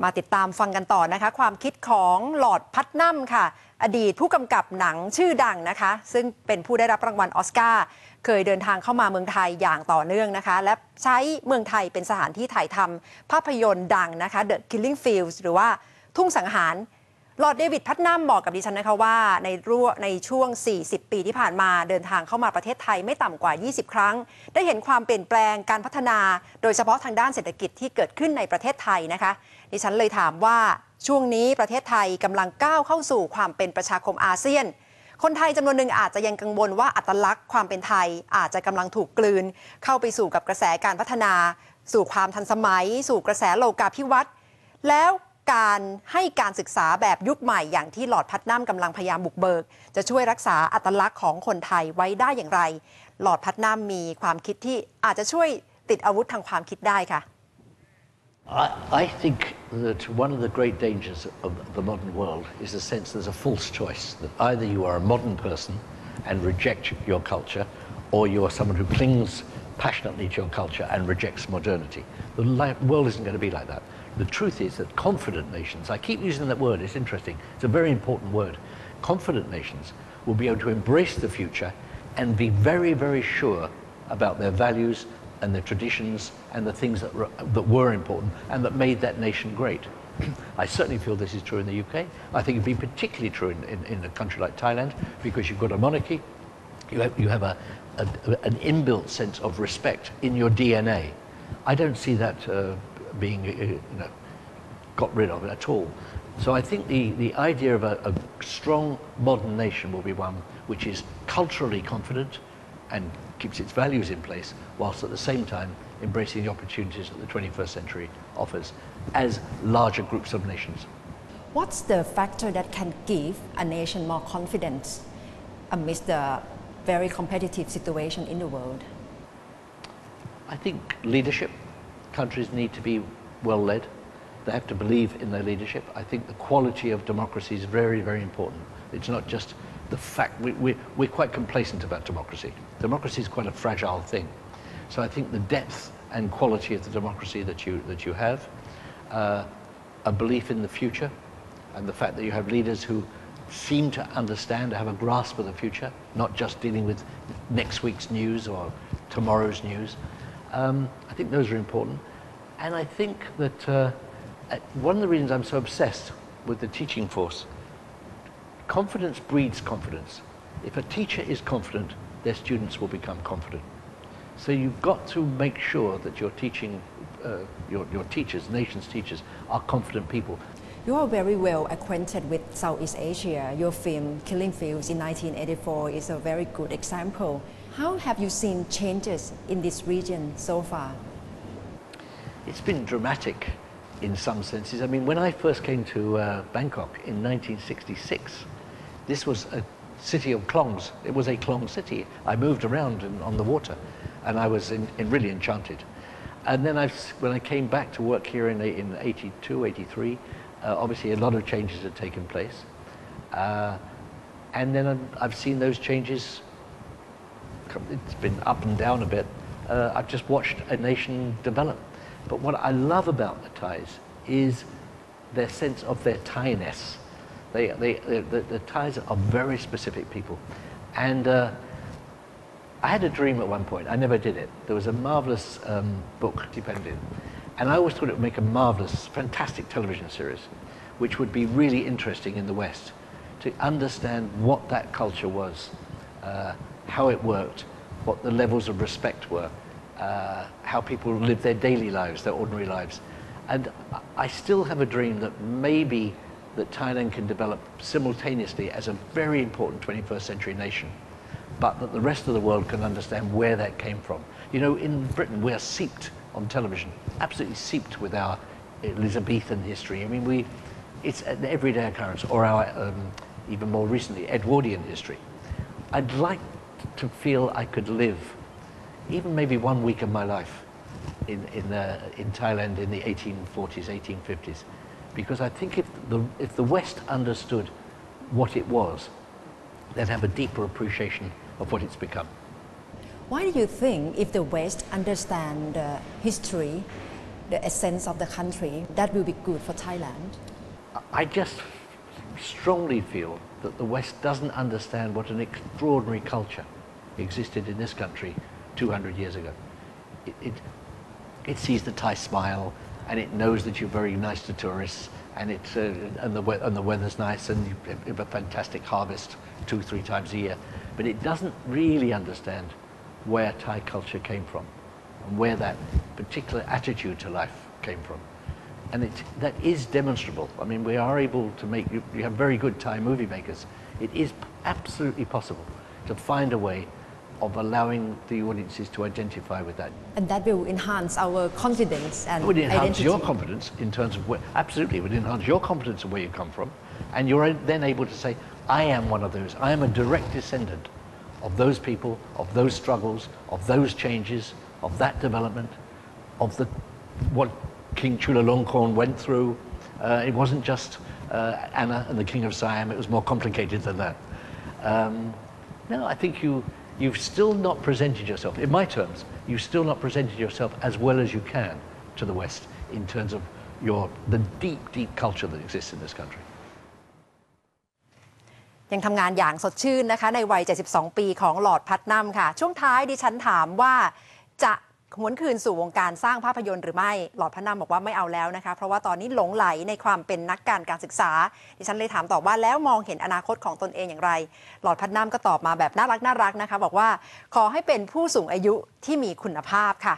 มาติดตามฟังกันต่อนะคะความคิดของลอร์ดพัตนัมค่ะอดีตผู้กำกับหนังชื่อดังนะคะซึ่งเป็นผู้ได้รับรางวัลออสการ์เคยเดินทางเข้ามาเมืองไทยอย่างต่อเนื่องนะคะและใช้เมืองไทยเป็นสถานที่ถ่ายทำภาพยนตร์ดังนะคะ The Killing Fields หรือว่าทุ่งสังหารลอร์ดเดวิดพัตนัมบอกกับดิฉันนะคะว่าในช่วง 40 ปีที่ผ่านมาเดินทางเข้ามาประเทศไทยไม่ต่ำกว่า 20 ครั้งได้เห็นความเปลี่ยนแปลงการพัฒนาโดยเฉพาะทางด้านเศรษฐกิจที่เกิดขึ้นในประเทศไทยนะคะดิฉันเลยถามว่าช่วงนี้ประเทศไทยกำลังก้าวเข้าสู่ความเป็นประชาคมอาเซียนคนไทยจำนวนหนึ่งอาจจะยังกังวลว่าอัตลักษณ์ความเป็นไทยอาจจะกำลังถูกกลืนเข้าไปสู่กับกระแสการพัฒนาสู่ความทันสมัยสู่กระแสโลกาภิวัตน์แล้วการให้การศึกษาแบบยุคใหม่อย่างที่ลอร์ดพัตนัมกำลังพยายามบุกเบิกจะช่วยรักษาอัตลักษณ์ของคนไทยไว้ได้อย่างไรลอร์ดพัตนัมมีความคิดที่อาจจะช่วยติดอาวุธทางความคิดได้ค่ะI think that one of the great dangers of the modern world is the sense there's a false choice that either you are a modern person and reject your culture or you are someone who clings passionately to your culture and rejects modernity. The world isn't going to be like that. The truth is that confident nations, I keep using that word, it's interesting, it's a very important word. Confident nations will be able to embrace the future and be very, very sure about their values and their traditions and the things that were important and that made that nation great. I certainly feel this is true in the UK. I think it'd be particularly true in a country like Thailand because you've got a monarchy, you have an inbuilt sense of respect in your DNA. I don't see that being got rid of at all. So I think the idea of a strong modern nation will be one which is culturally confident and keeps its values in place whilst at the same time embracing the opportunities that the 21st century offers as larger groups of nations. What's the factor that can give a nation more confidence amidst the very competitive situation in the world? I think leadership. Countries need to be well led. They have to believe in their leadership. I think the quality of democracy is very, very important. It's not just the fact we're quite complacent about democracy. Democracy is quite a fragile thing. So I think the depth and quality of the democracy that you have, a belief in the future, and the fact that you have leaders who seem to understand, have a grasp of the future, not just dealing with next week's news or tomorrow's news. I think those are important. And I think that one of the reasons I'm so obsessed with the teaching force, confidence breeds confidence. If a teacher is confident, their students will become confident. So you've got to make sure that you're teaching, your teachers, nation's teachers, are confident people. You are very well acquainted with Southeast Asia. Your film Killing Fields in 1984 is a very good example. How have you seen changes in this region so far? It's been dramatic in some senses. I mean, when I first came to Bangkok in 1966, this was a city of klongs. It was a klong city. I moved around on the water and I was really enchanted. And then when I came back to work here in 82, 83, obviously a lot of changes had taken place. And then I've seen those changes. It's been up and down a bit. I've just watched a nation develop. But what I love about the Thais is their sense of their Thai-ness. The Thais are very specific people. And I had a dream at one point. I never did it. There was a marvelous book, Dependent. And I always thought it would make a marvelous, fantastic television series, which would be really interesting in the West, to understand what that culture was, how it worked, what the levels of respect were, how people live their daily lives, their ordinary lives. And I still have a dream that maybe that Thailand can develop simultaneously as a very important 21st century nation, but that the rest of the world can understand where that came from. You know, in Britain, we're seeped on television, absolutely seeped with our Elizabethan history. I mean, it's an everyday occurrence, or our, even more recently, Edwardian history. I'd like to feel I could live even maybe 1 week of my life in Thailand in the 1840s, 1850s, because I think if the West understood what it was, they'd have a deeper appreciation of what it's become. Why do you think if the West understand history, the essence of the country that will be good for Thailand I just strongly feel that the West doesn't understand what an extraordinary culture existed in this country 200 years ago. It sees the Thai smile and it knows that you're very nice to tourists and the weather's nice and you have a fantastic harvest 2-3 times a year. But it doesn't really understand where Thai culture came from and where that particular attitude to life came from. And that is demonstrable. I mean, we are able to make, you have very good Thai movie makers. It is absolutely possible to find a way of allowing the audiences to identify with that. And that will enhance our confidence and it would enhance identity. your confidence in terms of where, absolutely, it would enhance your confidence of where you come from. And you're then able to say, I am one of those. I am a direct descendant of those people, of those struggles, of those changes, of that development, of what King Chulalongkorn went through. It wasn't just Anna and the King of Siam, it was more complicated than that. No, I think you've still not presented yourself, in my terms, you've still not presented yourself as well as you can to the West in terms of the deep, deep culture that exists in this country. ยังทำงานอย่างสดชื่นนะคะในวัย 72 ปีของหลอร์ดพัตนัมค่ะช่วงท้ายดิฉันถามว่าจะหวนคืนสู่วงการสร้างภาพยนตร์หรือไม่หลอร์ดพัตนัมบอกว่าไม่เอาแล้วนะคะเพราะว่าตอนนี้หลงไหลในความเป็นนักการศึกษาดิฉันเลยถามต่อว่าแล้วมองเห็นอนาคตของตนเองอย่างไรหลอร์ดพัตนัมก็ตอบมาแบบน่ารักนะคะบอกว่าขอให้เป็นผู้สูงอายุที่มีคุณภาพค่ะ